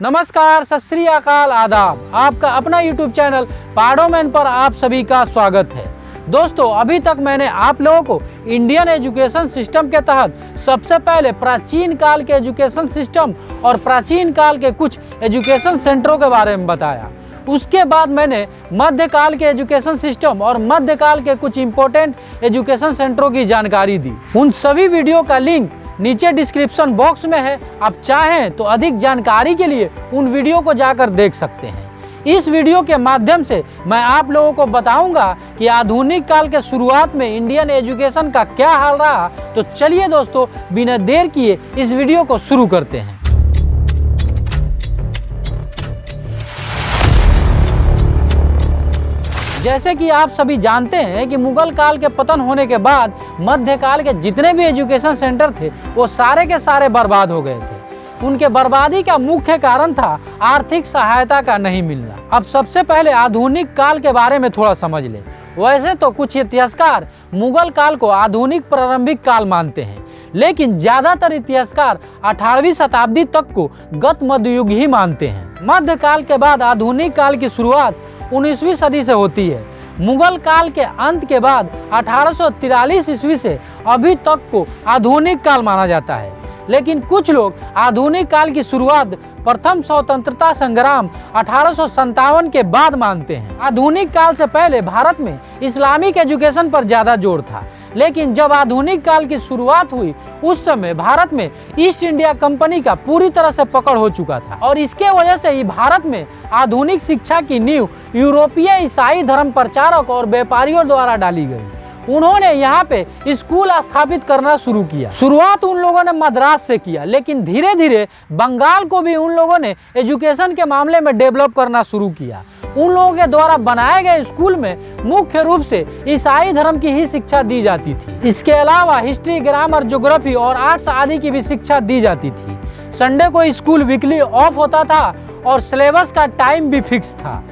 नमस्कार, सत श्री अकाल, आदाब। आपका अपना यूट्यूब चैनल पाडोमैन पर आप सभी का स्वागत है। दोस्तों, अभी तक मैंने आप लोगों को इंडियन एजुकेशन सिस्टम के तहत सबसे पहले प्राचीन काल के एजुकेशन सिस्टम और प्राचीन काल के कुछ एजुकेशन सेंटरों के बारे में बताया। उसके बाद मैंने मध्यकाल के एजुकेशन सिस्टम और मध्यकाल के कुछ इम्पोर्टेंट एजुकेशन सेंटरों की जानकारी दी। उन सभी वीडियो का लिंक नीचे डिस्क्रिप्शन बॉक्स में है। आप चाहें तो अधिक जानकारी के लिए उन वीडियो को जाकर देख सकते हैं। इस वीडियो के माध्यम से मैं आप लोगों को बताऊंगा कि आधुनिक काल के शुरुआत में इंडियन एजुकेशन का क्या हाल रहा। तो चलिए दोस्तों, बिना देर किए इस वीडियो को शुरू करते हैं। जैसे कि आप सभी जानते हैं कि मुगल काल के पतन होने के बाद मध्यकाल के जितने भी एजुकेशन सेंटर थे वो सारे के सारे बर्बाद हो गए थे। उनके बर्बादी का मुख्य कारण था आर्थिक सहायता का नहीं मिलना। अब सबसे पहले आधुनिक काल के बारे में थोड़ा समझ ले। वैसे तो कुछ इतिहासकार मुगल काल को आधुनिक प्रारंभिक काल मानते हैं, लेकिन ज्यादातर इतिहासकार 18वीं शताब्दी तक को गत मध्ययुग ही मानते हैं। मध्यकाल के बाद आधुनिक काल की शुरुआत 19वीं सदी से होती है। मुगल काल के अंत के बाद 1843 ईस्वी से अभी तक को आधुनिक काल माना जाता है, लेकिन कुछ लोग आधुनिक काल की शुरुआत प्रथम स्वतंत्रता संग्राम 1857 के बाद मानते हैं। आधुनिक काल से पहले भारत में इस्लामिक एजुकेशन पर ज्यादा जोर था, लेकिन जब आधुनिक काल की शुरुआत हुई उस समय भारत में ईस्ट इंडिया कंपनी का पूरी तरह से पकड़ हो चुका था और इसके वजह से ही भारत में आधुनिक शिक्षा की नींव यूरोपीय ईसाई धर्म प्रचारक और व्यापारियों द्वारा डाली गई। उन्होंने यहाँ पे स्कूल स्थापित करना शुरू किया। शुरुआत उन लोगों ने मद्रास से किया, लेकिन धीरे धीरे बंगाल को भी उन लोगों ने एजुकेशन के मामले में डेवलप करना शुरू किया। उन लोगों के द्वारा बनाए गए स्कूल में मुख्य रूप से ईसाई धर्म की ही शिक्षा दी जाती थी। इसके अलावा हिस्ट्री, ग्रामर, ज्योग्राफी और आर्ट्स आदि की भी शिक्षा दी जाती थी। संडे को स्कूल वीकली ऑफ होता था और सिलेबस का टाइम भी फिक्स था।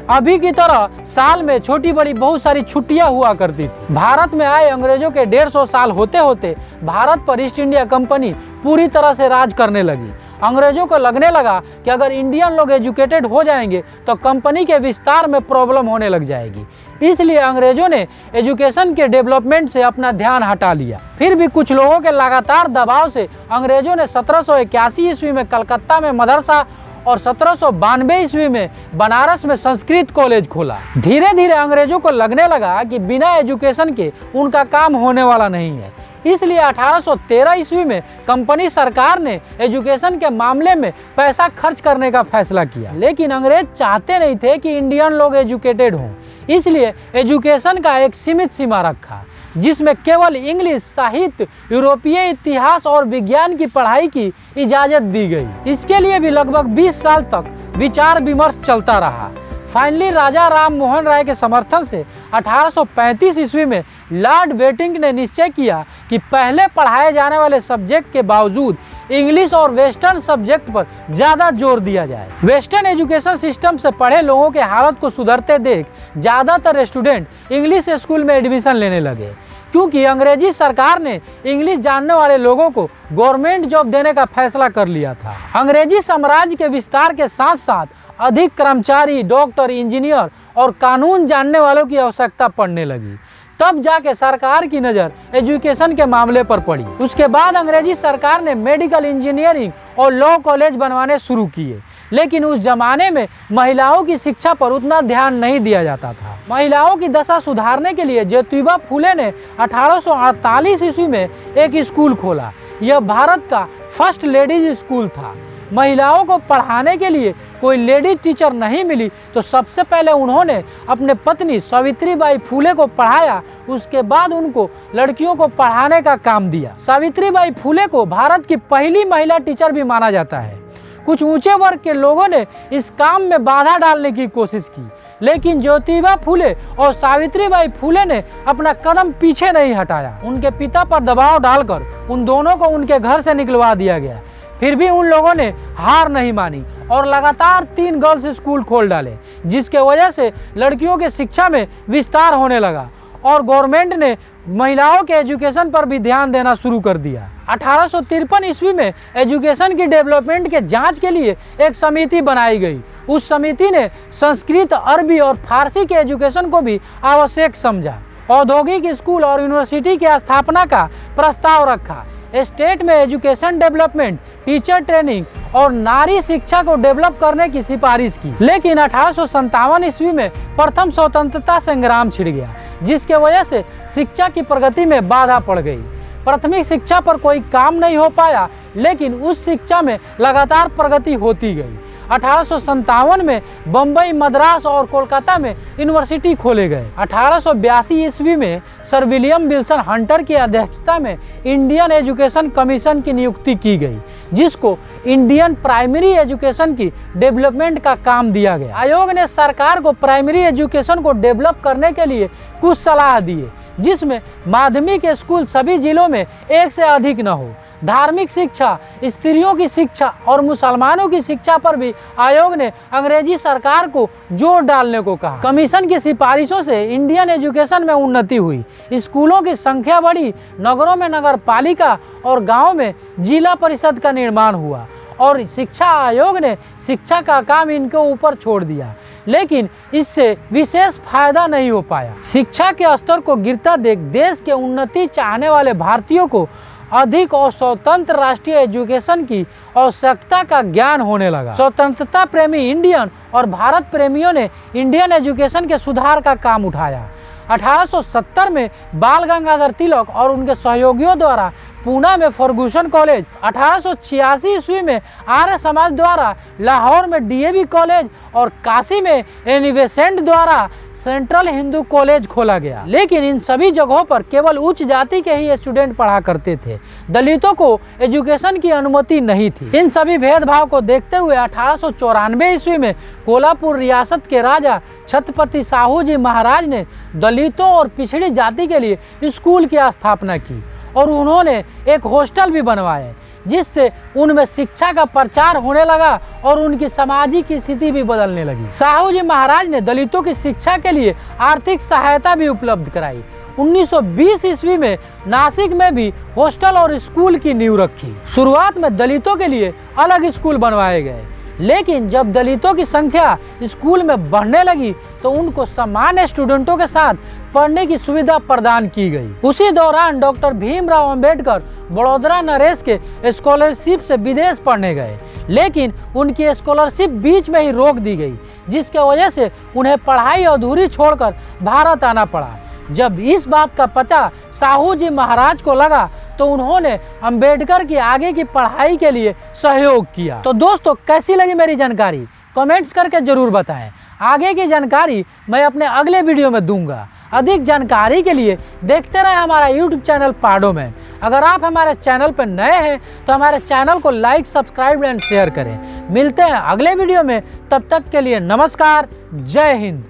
अभी की तरह साल में छोटी बड़ी बहुत सारी छुट्टियां हुआ करती थी। भारत में आए अंग्रेजों के 150 साल होते होते भारत पर ईस्ट इंडिया कंपनी पूरी तरह से राज करने लगी। अंग्रेजों को लगने लगा कि अगर इंडियन लोग एजुकेटेड हो जाएंगे तो कंपनी के विस्तार में प्रॉब्लम होने लग जाएगी। इसलिए अंग्रेजों ने एजुकेशन के डेवलपमेंट से अपना ध्यान हटा लिया। फिर भी कुछ लोगों के लगातार दबाव से अंग्रेजों ने 1781 ईस्वी में कलकत्ता में मदरसा और 1792 ईस्वी में बनारस में संस्कृत कॉलेज खोला। धीरे धीरे अंग्रेजों को लगने लगा कि बिना एजुकेशन के उनका काम होने वाला नहीं है। इसलिए 1813 ईस्वी में कंपनी सरकार ने एजुकेशन के मामले में पैसा खर्च करने का फैसला किया, लेकिन अंग्रेज चाहते नहीं थे कि इंडियन लोग एजुकेटेड हों। इसलिए एजुकेशन का एक सीमित सीमा रखा, जिसमें केवल इंग्लिश, साहित्य, यूरोपीय इतिहास और विज्ञान की पढ़ाई की इजाजत दी गई। इसके लिए भी लगभग 20 साल तक विचार विमर्श चलता रहा। फाइनली राजा राम मोहन राय के समर्थन से 1835 ईस्वी में लॉर्ड बेटिंग ने निश्चय किया कि पहले पढ़ाए जाने वाले सब्जेक्ट के बावजूद इंग्लिश और वेस्टर्न सब्जेक्ट पर ज़्यादा जोर दिया जाए। वेस्टर्न एजुकेशन सिस्टम से पढ़े लोगों के हालत को सुधरते देख ज़्यादातर स्टूडेंट इंग्लिश स्कूल में एडमिशन लेने लगे, क्योंकि अंग्रेजी सरकार ने इंग्लिश जानने वाले लोगों को गवर्नमेंट जॉब देने का फैसला कर लिया था। अंग्रेजी साम्राज्य के विस्तार के साथ साथ अधिक कर्मचारी, डॉक्टर, इंजीनियर और कानून जानने वालों की आवश्यकता पड़ने लगी। तब जाके सरकार की नज़र एजुकेशन के मामले पर पड़ी। उसके बाद अंग्रेजी सरकार ने मेडिकल, इंजीनियरिंग और लॉ कॉलेज बनवाने शुरू किए, लेकिन उस जमाने में महिलाओं की शिक्षा पर उतना ध्यान नहीं दिया जाता था। महिलाओं की दशा सुधारने के लिए ज्योतिबा फूले ने 1848 ईस्वी में एक स्कूल खोला। यह भारत का फर्स्ट लेडीज स्कूल था। महिलाओं को पढ़ाने के लिए कोई लेडीज टीचर नहीं मिली तो सबसे पहले उन्होंने अपने पत्नी सावित्रीबाई फूले को पढ़ाया। उसके बाद उनको लड़कियों को पढ़ाने का काम दिया। सावित्रीबाई फूले को भारत की पहली महिला टीचर भी माना जाता है। कुछ ऊंचे वर्ग के लोगों ने इस काम में बाधा डालने की कोशिश की, लेकिन ज्योतिबा फूले और सावित्रीबाई फूले ने अपना कदम पीछे नहीं हटाया। उनके पिता पर दबाव डालकर उन दोनों को उनके घर से निकलवा दिया गया। फिर भी उन लोगों ने हार नहीं मानी और लगातार 3 गर्ल्स स्कूल खोल डाले, जिसके वजह से लड़कियों के शिक्षा में विस्तार होने लगा और गवर्नमेंट ने महिलाओं के एजुकेशन पर भी ध्यान देना शुरू कर दिया। 1853 ईस्वी में एजुकेशन की डेवलपमेंट के जांच के लिए एक समिति बनाई गई। उस समिति ने संस्कृत, अरबी और फारसी के एजुकेशन को भी आवश्यक समझा। औद्योगिक स्कूल और यूनिवर्सिटी की स्थापना का प्रस्ताव रखा। स्टेट में एजुकेशन डेवलपमेंट, टीचर ट्रेनिंग और नारी शिक्षा को डेवलप करने की सिफारिश की। लेकिन 1857 ईस्वी में प्रथम स्वतंत्रता संग्राम छिड़ गया, जिसके वजह से शिक्षा की प्रगति में बाधा पड़ गई। प्राथमिक शिक्षा पर कोई काम नहीं हो पाया, लेकिन उस शिक्षा में लगातार प्रगति होती गई। 1857 में बम्बई, मद्रास और कोलकाता में यूनिवर्सिटी खोले गए। 1882 ईस्वी में सर विलियम विल्सन हंटर की अध्यक्षता में इंडियन एजुकेशन कमीशन की नियुक्ति की गई, जिसको इंडियन प्राइमरी एजुकेशन की डेवलपमेंट का काम दिया गया। आयोग ने सरकार को प्राइमरी एजुकेशन को डेवलप करने के लिए कुछ सलाह दिए, जिसमें माध्यमिक स्कूल सभी जिलों में एक से अधिक न हो, धार्मिक शिक्षा, स्त्रियों की शिक्षा और मुसलमानों की शिक्षा पर भी आयोग ने अंग्रेजी सरकार को जोर डालने को कहा। कमीशन की सिफारिशों से इंडियन एजुकेशन में उन्नति हुई। स्कूलों की संख्या बढ़ी, नगरों में नगर पालिका और गाँव में जिला परिषद का निर्माण हुआ और शिक्षा आयोग ने शिक्षा का काम इनके ऊपर छोड़ दिया, लेकिन इससे विशेष फायदा नहीं हो पाया। शिक्षा के स्तर को गिरता देख देश के उन्नति चाहने वाले भारतीयों को अधिक और स्वतंत्र राष्ट्रीय एजुकेशन की आवश्यकता का ज्ञान होने लगा। स्वतंत्रता प्रेमी इंडियन और भारत प्रेमियों ने इंडियन एजुकेशन के सुधार का काम उठाया। 1870 में बाल गंगाधर तिलक और उनके सहयोगियों द्वारा पूना में फर्गूसन कॉलेज, 1886 ईस्वी में आर्य समाज द्वारा लाहौर में डीएवी कॉलेज और काशी में एनी बेसेंट द्वारा सेंट्रल हिंदू कॉलेज खोला गया। लेकिन इन सभी जगहों पर केवल उच्च जाति के ही स्टूडेंट पढ़ा करते थे, दलितों को एजुकेशन की अनुमति नहीं थी। इन सभी भेदभाव को देखते हुए 1894 ईस्वी में कोल्हापुर रियासत के राजा छत्रपति साहू जी महाराज ने दलितों और पिछड़ी जाति के लिए स्कूल की स्थापना की और उन्होंने एक हॉस्टल भी बनवाए, जिससे उनमें शिक्षा का प्रचार होने लगा और उनकी सामाजिक स्थिति भी बदलने लगी। साहू जी महाराज ने दलितों की शिक्षा के लिए आर्थिक सहायता भी उपलब्ध कराई। 1920 ईस्वी में नासिक में भी हॉस्टल और स्कूल की नींव रखी। शुरुआत में दलितों के लिए अलग स्कूल बनवाए गए, लेकिन जब दलितों की संख्या स्कूल में बढ़ने लगी तो उनको सामान्य स्टूडेंटों के साथ पढ़ने की सुविधा प्रदान की गई। उसी दौरान डॉक्टर भीमराव अंबेडकर बड़ौदा नरेश के स्कॉलरशिप से विदेश पढ़ने गए, लेकिन उनकी स्कॉलरशिप बीच में ही रोक दी गई, जिसके वजह से उन्हें पढ़ाई अधूरी छोड़कर भारत आना पड़ा। जब इस बात का पता साहू जी महाराज को लगा तो उन्होंने अंबेडकर की आगे की पढ़ाई के लिए सहयोग किया। तो दोस्तों, कैसी लगी मेरी जानकारी कमेंट्स करके जरूर बताएं। आगे की जानकारी मैं अपने अगले वीडियो में दूंगा। अधिक जानकारी के लिए देखते रहे हमारा YouTube चैनल पाडोमैन। अगर आप हमारे चैनल पर नए हैं तो हमारे चैनल को लाइक, सब्सक्राइब एंड शेयर करें। मिलते हैं अगले वीडियो में, तब तक के लिए नमस्कार, जय हिंद।